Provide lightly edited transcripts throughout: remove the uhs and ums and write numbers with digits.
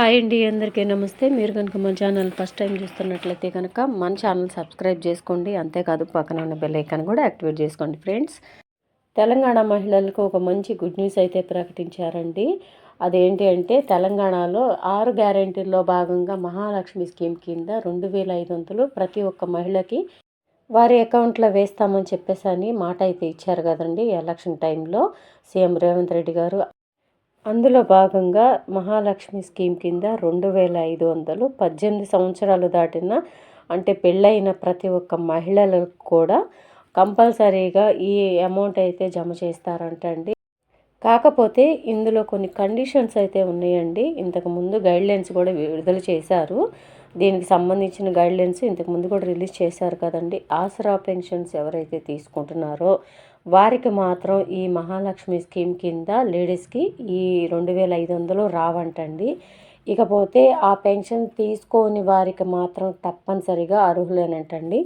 Hi అండి, అందరికీ నమస్తే. మీరు కనుక మన ఛానల్ ఫస్ట్ టైం చూస్తున్నట్లయితే కనుక మన ఛానల్ సబ్స్క్రైబ్ చేసుకోండి. అంతేకాదు పక్కన ఉన్న బెల్ ఐకాన్ కూడా యాక్టివేట్ చేసుకోండి ఫ్రెండ్స్. తెలంగాణ మహిళలకు ఒక మంచి గుడ్ న్యూస్ అయితే ప్రకటించారండి. అదేంటి అంటే తెలంగాణలో 6 గ్యారెంటీల్లో భాగంగా మహాలక్ష్మి స్కీమ్ కింద 2500 ప్రతి ఒక్క మహిళకి వారి అకౌంట్లో వేస్తామని చెప్పేసి అని మాట అయితే ఇచ్చారు కదండి ఎలక్షన్ టైంలో సీఎం రేవంత్ రెడ్డి గారు. అందులో భాగంగా మహాలక్ష్మి స్కీమ్ కింద 2500 18 సంవత్సరాలు దాటిన అంటే పెళ్ళైన ప్రతి ఒక్క మహిళలకు కూడా కంపల్సరీగా ఈ అమౌంట్ అయితే జమ చేస్తారంటండి. కాకపోతే ఇందులో కొన్ని కండిషన్స్ అయితే ఉన్నాయండి. ఇంతకుముందు గైడ్లైన్స్ కూడా విడుదల చేశారు. దీనికి సంబంధించిన గైడ్లైన్స్ ఇంతకుముందు కూడా రిలీజ్ చేశారు కదండి. ఆసరా పెన్షన్స్ ఎవరైతే తీసుకుంటున్నారో వారికి మాత్రం ఈ మహాలక్ష్మి స్కీమ్ కింద లేడీస్కి ఈ 2500 రావంటండి. ఇకపోతే ఆ పెన్షన్ తీసుకోని వారికి మాత్రం తప్పనిసరిగా అర్హులేనంటండి.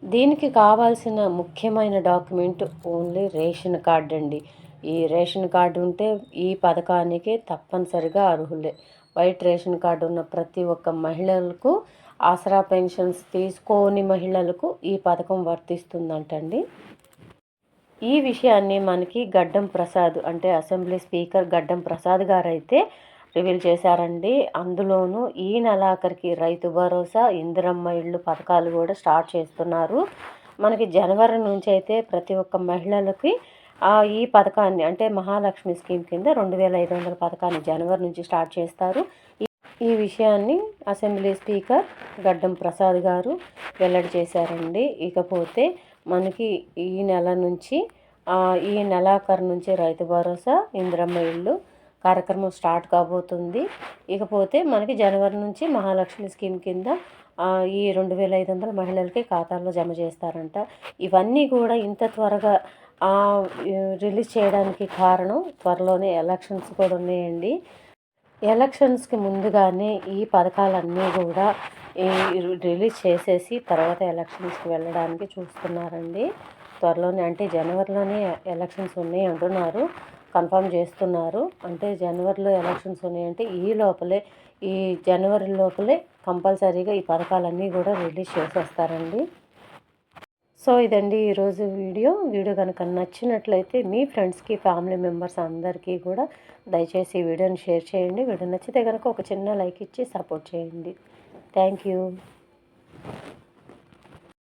దీనికి కావాల్సిన ముఖ్యమైన డాక్యుమెంట్ ఓన్లీ రేషన్ కార్డు అండి. ఈ రేషన్ కార్డు ఉంటే ఈ పథకానికి తప్పనిసరిగా అర్హులే. వైట్ రేషన్ కార్డు ఉన్న ప్రతి ఒక్క మహిళలకు, ఆసరా పెన్షన్స్ తీసుకోని మహిళలకు ఈ పథకం వర్తిస్తుందంటండి. ఈ విషయాన్ని మనకి గడ్డం ప్రసాద్ అంటే అసెంబ్లీ స్పీకర్ గడ్డం ప్రసాద్ గారు అయితే రివీల్ చేశారండి. అందులోనూ ఈ నెలాఖరికి రైతు భరోసా, ఇందిరమ్మ ఇళ్ళు పథకాలు కూడా స్టార్ట్ చేస్తున్నారు. మనకి జనవరి నుంచి అయితే ప్రతి ఒక్క మహిళలకి ఈ పథకాన్ని అంటే మహాలక్ష్మి స్కీమ్ కింద 2500 పథకాన్ని జనవరి నుంచి స్టార్ట్ చేస్తారు. ఈ విషయాన్ని అసెంబ్లీ స్పీకర్ గడ్డం ప్రసాద్ గారు వెల్లడి చేశారండి. ఇకపోతే మనకి ఈ నెల నుంచి ఈ నెలాఖరు నుంచి రైతు భరోసా, ఇందిరమ్మ ఇళ్ళు కార్యక్రమం స్టార్ట్ కాబోతుంది. ఇకపోతే మనకి జనవరి నుంచి మహాలక్ష్మి స్కీమ్ కింద ఈ 2500 మహిళలకి ఖాతాల్లో జమ చేస్తారంట. ఇవన్నీ కూడా ఇంత త్వరగా రిలీజ్ చేయడానికి కారణం త్వరలోనే ఎలక్షన్స్ కూడా ఉన్నాయండి. ఎలక్షన్స్కి ముందుగానే ఈ పథకాలన్నీ కూడా రిలీజ్ చేసేసి తర్వాత ఎలక్షన్స్కి వెళ్ళడానికి చూస్తున్నారండి. త్వరలోనే అంటే జనవరిలోనే ఎలక్షన్స్ ఉన్నాయి అంటున్నారు, కన్ఫర్మ్ చేస్తున్నారు. అంటే జనవరిలో ఎలక్షన్స్ ఉన్నాయంటే ఈ జనవరి లోపలే కంపల్సరీగా ఈ పథకాలన్నీ కూడా రిలీజ్ చేసేస్తారండి. సో ఇదండి ఈరోజు వీడియో కనుక నచ్చినట్లయితే మీ ఫ్రెండ్స్కి, ఫ్యామిలీ మెంబర్స్ అందరికీ కూడా దయచేసి ఈ వీడియోని షేర్ చేయండి. వీడియో నచ్చితే కనుక ఒక చిన్న లైక్ ఇచ్చి సపోర్ట్ చేయండి. Thank you.